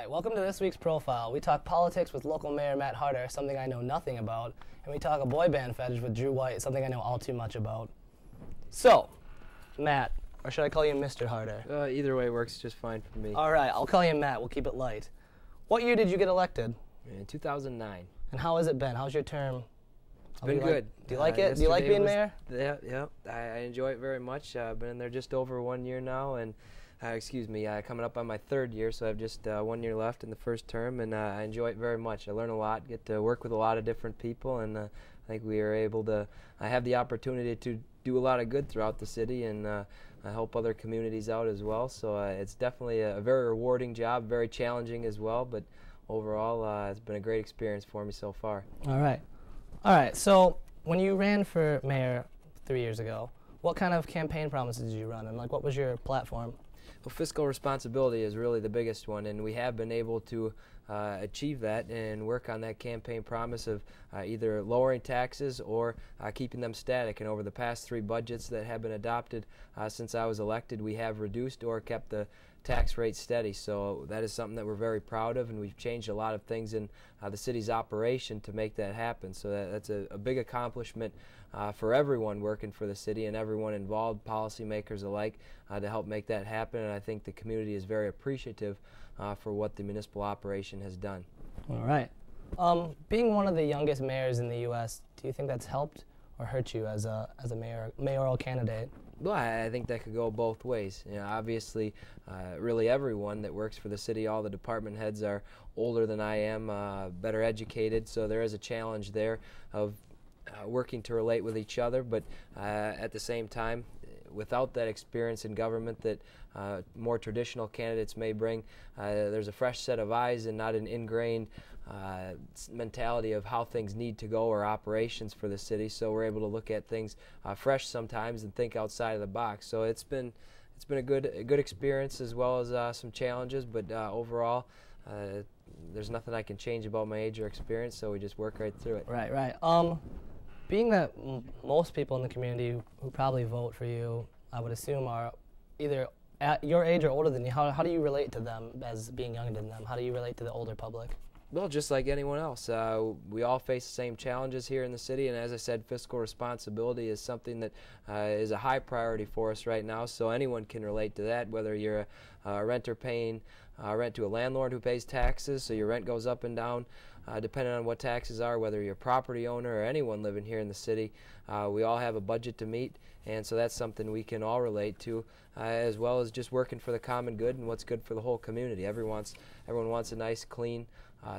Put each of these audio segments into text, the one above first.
Hi, welcome to this week's profile. We talk politics with local mayor Matt Harter, something I know nothing about, and we talk a boy band fetish with Drew White, something I know all too much about. So, Matt, or should I call you Mr. Harter? Either way works just fine for me. All right, I'll call you Matt. We'll keep it light. What year did you get elected? In 2009. And how has it been? How's your term? It's been good. Do you like it? Do you like being mayor? Yeah. I enjoy it very much. I've been in there just over 1 year now, and coming up on my third year, so I have just 1 year left in the first term, and I enjoy it very much. I learn a lot, get to work with a lot of different people, and I think we are able to have the opportunity to do a lot of good throughout the city and help other communities out as well. So it's definitely a very rewarding job, very challenging as well, but overall it's been a great experience for me so far. All right. So when you ran for mayor 3 years ago, what kind of campaign promises did you run, and what was your platform? Well, fiscal responsibility is really the biggest one, and we have been able to achieve that and work on that campaign promise of either lowering taxes or keeping them static. And over the past 3 budgets that have been adopted since I was elected, we have reduced or kept the tax rate steady. So that is something that we're very proud of, and we've changed a lot of things in the city's operation to make that happen. So that's a big accomplishment for everyone working for the city and everyone involved, policymakers alike, to help make that happen. And I think the community is very appreciative for what the municipal operation has done. All right. Being one of the youngest mayors in the U.S., do you think that's helped or hurt you as a mayoral candidate? Well, I think that could go both ways. You know, obviously, really everyone that works for the city, all the department heads are older than I am, better educated, so there is a challenge there of working to relate with each other, but at the same time, without that experience in government that more traditional candidates may bring, there's a fresh set of eyes and not an ingrained mentality of how things need to go or operations for the city. So we're able to look at things fresh sometimes and think outside of the box. So it's been a good experience as well as some challenges, but overall there's nothing I can change about my age or experience, so we just work right through it. Right. Being that most people in the community who probably vote for you, I would assume, are either at your age or older than you, how do you relate to them as being younger than them? How do you relate to the older public? Well, just like anyone else, we all face the same challenges here in the city, and as I said, fiscal responsibility is something that is a high priority for us right now, so anyone can relate to that, whether you're a renter paying rent to a landlord who pays taxes, so your rent goes up and down depending on what taxes are, whether you're a property owner or anyone living here in the city. We all have a budget to meet, and so that's something we can all relate to, as well as just working for the common good and what's good for the whole community. Everyone wants a nice, clean,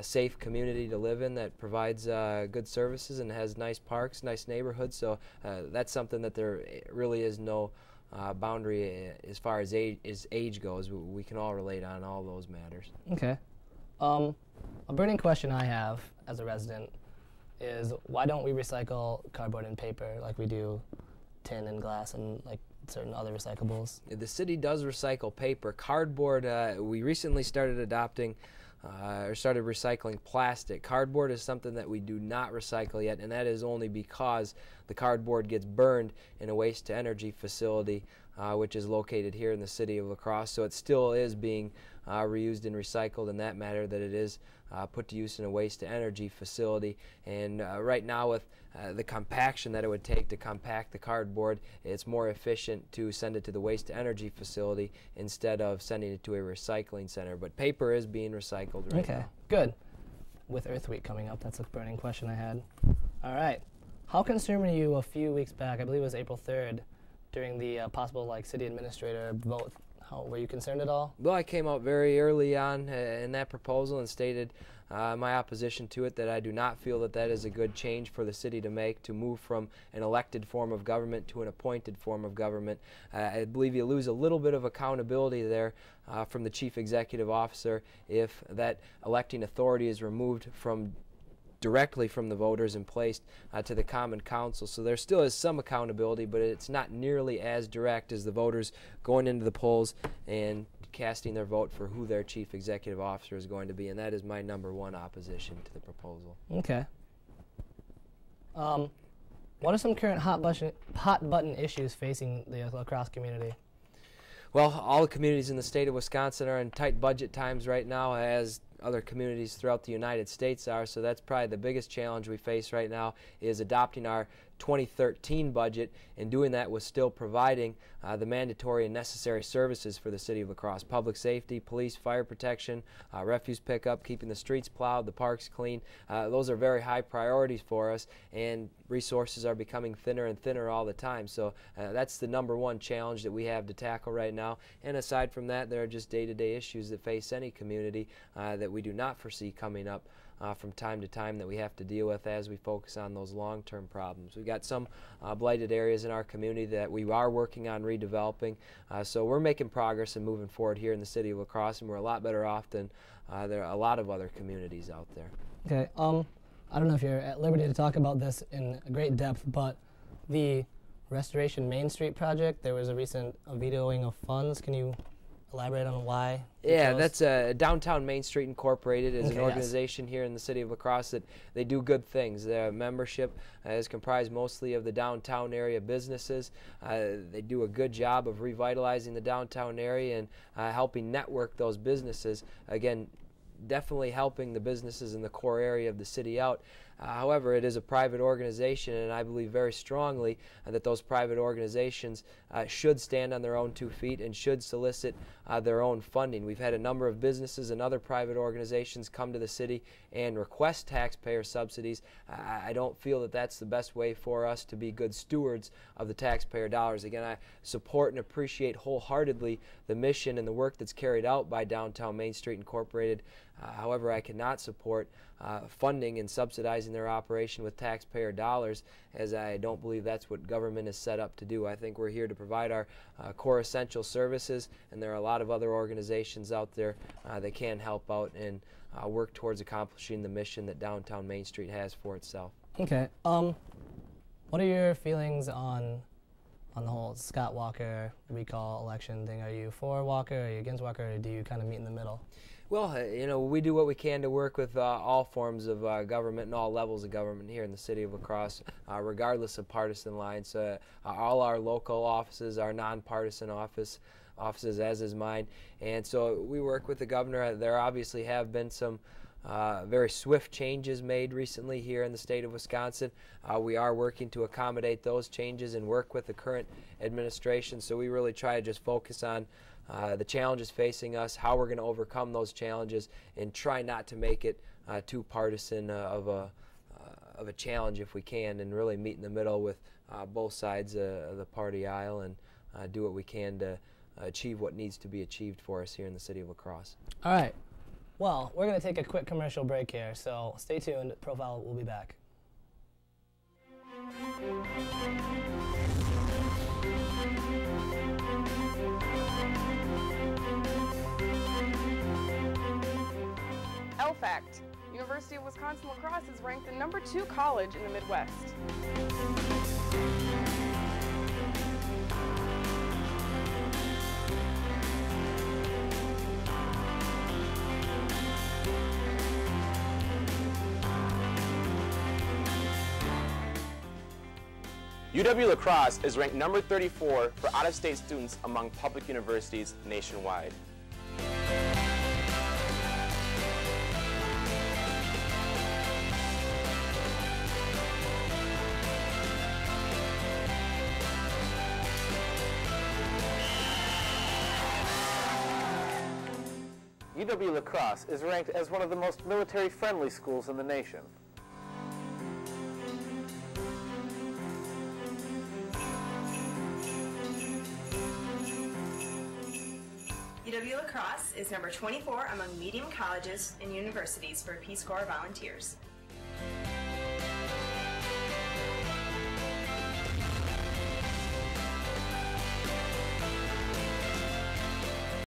safe community to live in that provides good services and has nice parks, nice neighborhoods. So that's something that there really is no boundary as far as age goes. We can all relate on all those matters. Okay. A burning question I have as a resident is, why don't we recycle cardboard and paper like we do tin and glass and certain other recyclables? The city does recycle paper. Cardboard, we recently started adopting started recycling plastic. Cardboard is something that we do not recycle yet, and that is only because the cardboard gets burned in a waste-to-energy facility, which is located here in the city of La Crosse. So it still is being reused and recycled in that matter, that it is put to use in a waste-to-energy facility. And right now, with the compaction that it would take to compact the cardboard, it's more efficient to send it to the waste-to-energy facility instead of sending it to a recycling center. But paper is being recycled right now. Okay, good. With Earth Week coming up, that's a burning question I had. All right. How concerned were you a few weeks back, I believe it was April 3rd, during the possible city administrator vote? Were you concerned at all? Well, I came out very early on in that proposal and stated my opposition to it, that I do not feel that that is a good change for the city to make, to move from an elected form of government to an appointed form of government. I believe you lose a little bit of accountability there from the chief executive officer if that electing authority is removed directly from the voters and placed to the Common Council. So there still is some accountability, but it's not nearly as direct as the voters going into the polls and casting their vote for who their chief executive officer is going to be, and that is my #1 opposition to the proposal. Okay. What are some current hot button issues facing the La Crosse community? Well, all the communities in the state of Wisconsin are in tight budget times right now, as other communities throughout the United States are, so that's probably the biggest challenge we face right now, is adopting our 2013 budget and doing that with still providing the mandatory and necessary services for the city of La Crosse: public safety, police, fire protection, refuse pickup, keeping the streets plowed, the parks clean. Those are very high priorities for us, and resources are becoming thinner and thinner all the time. So that's the #1 challenge that we have to tackle right now. And aside from that, there are just day-to-day issues that face any community that we do not foresee coming up from time to time that we have to deal with as we focus on those long-term problems. We've got some blighted areas in our community that we are working on redeveloping, so we're making progress and moving forward here in the city of La Crosse, and we're a lot better off than there are a lot of other communities out there. Okay, I don't know if you're at liberty to talk about this in great depth, but the Restoration Main Street project, there was a recent vetoing of funds. Can you elaborate on why? Yeah, that's Downtown Main Street Incorporated is an organization here in the city of La Crosse that they do good things. Their membership is comprised mostly of the downtown area businesses. They do a good job of revitalizing the downtown area and helping network those businesses. Again, definitely helping the businesses in the core area of the city out. However, it is a private organization, and I believe very strongly that those private organizations should stand on their own 2 feet and should solicit their own funding. We've had a number of businesses and other private organizations come to the city and request taxpayer subsidies. I don't feel that that's the best way for us to be good stewards of the taxpayer dollars. Again, I support and appreciate wholeheartedly the mission and the work that's carried out by Downtown Main Street Incorporated. However, I cannot support funding and subsidizing their operation with taxpayer dollars, as I don't believe that's what government is set up to do. I think we're here to provide our core essential services, and there are a lot of other organizations out there that can help out and work towards accomplishing the mission that Downtown Main Street has for itself. Okay. What are your feelings on the whole Scott Walker recall election thing? Are you for Walker? Are you against Walker? Or do you kind of meet in the middle? Well, you know, we do what we can to work with all forms of government and all levels of government here in the city of La Crosse, regardless of partisan lines. All our local offices are nonpartisan offices, as is mine, and so we work with the governor. There obviously have been some very swift changes made recently here in the state of Wisconsin. We are working to accommodate those changes and work with the current administration, so we really try to just focus on the challenges facing us, how we're going to overcome those challenges, and try not to make it too partisan of a challenge if we can, and really meet in the middle with both sides of the party aisle and do what we can to achieve what needs to be achieved for us here in the city of La Crosse. All right. Well, we're going to take a quick commercial break here, so stay tuned. Profile will be back. Fact: University of Wisconsin-La Crosse is ranked the #2 college in the Midwest. UW-La Crosse is ranked #34 for out-of-state students among public universities nationwide. UW-La Crosse is ranked as one of the most military-friendly schools in the nation. UW-La Crosse is #24 among medium colleges and universities for Peace Corps volunteers.